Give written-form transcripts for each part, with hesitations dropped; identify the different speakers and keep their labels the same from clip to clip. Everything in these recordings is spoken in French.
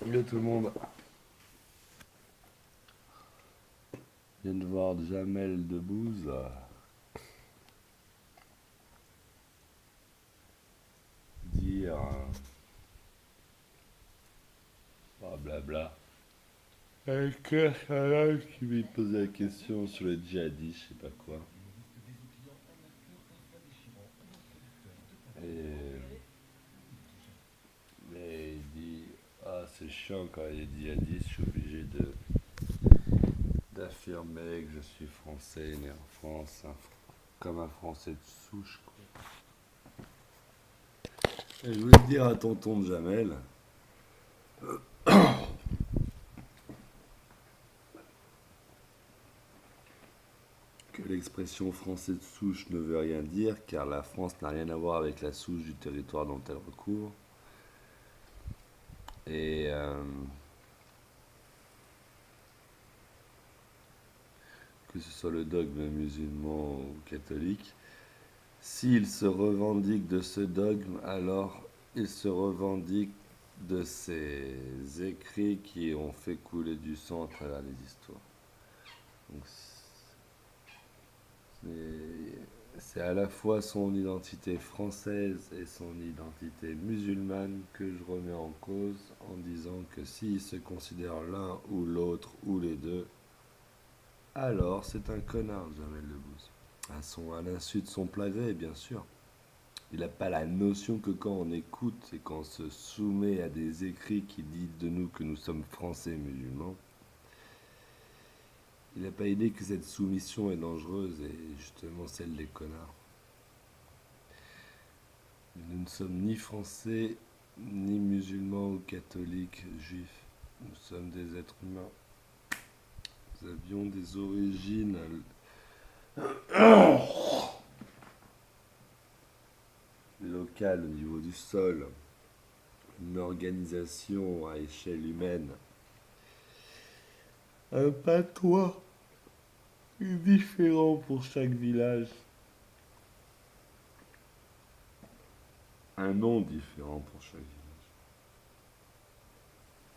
Speaker 1: Yo tout le monde, je viens de voir Jamel Debbouze dire blabla. Avec un qui lui posait la question sur les djihadistes, je sais pas quoi. Et, mais il dit ah c'est chiant quand il est djihadiste, je suis obligé d'affirmer que je suis français, né en France, comme un français de souche quoi. Et je voulais dire à tonton de Jamel que l'expression français de souche ne veut rien dire car la France n'a rien à voir avec la souche du territoire dont elle recouvre. Et que ce soit le dogme musulman ou catholique, s'il se revendique de ce dogme, alors il se revendique de ces écrits qui ont fait couler du sang à travers les histoires. Donc c'est à la fois son identité française et son identité musulmane que je remets en cause en disant que s'il se considère l'un ou l'autre ou les deux, alors c'est un connard, Jamel Debbouze. À l'insu de son plein gré, bien sûr. Il n'a pas la notion que quand on écoute et qu'on se soumet à des écrits qui disent de nous que nous sommes français musulmans, il n'a pas idée que cette soumission est dangereuse et justement celle des connards. Nous ne sommes ni français, ni musulmans ou catholiques, juifs. Nous sommes des êtres humains. Nous avions des origines locales au niveau du sol, une organisation à échelle humaine, un patois différent pour chaque village, un nom différent pour chaque village.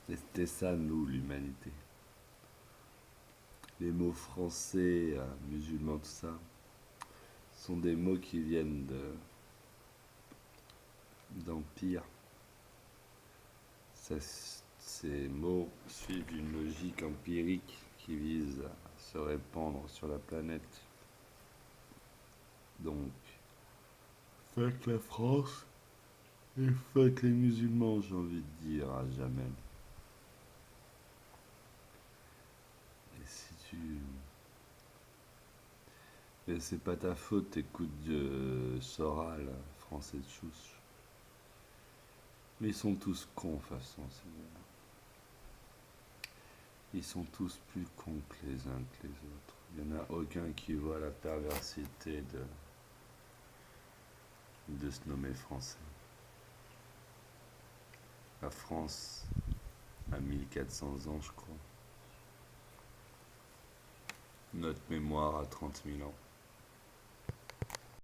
Speaker 1: Et c'était ça, nous, l'humanité. Les mots français, musulmans, tout ça, sont des mots qui viennent d'empire. Ces mots suivent une logique empirique qui vise à se répandre sur la planète. Donc, fuck la France et fuck les musulmans, j'ai envie de dire à Jamel. Et si tu... Mais c'est pas ta faute, t'écoutes de Soral, français de chouche. Mais ils sont tous cons, de toute façon, ces gars. Ils sont tous plus cons que les uns que les autres. Il n'y en a aucun qui voit la perversité de se nommer français. La France a 1400 ans, je crois. Notre mémoire a 30 000 ans.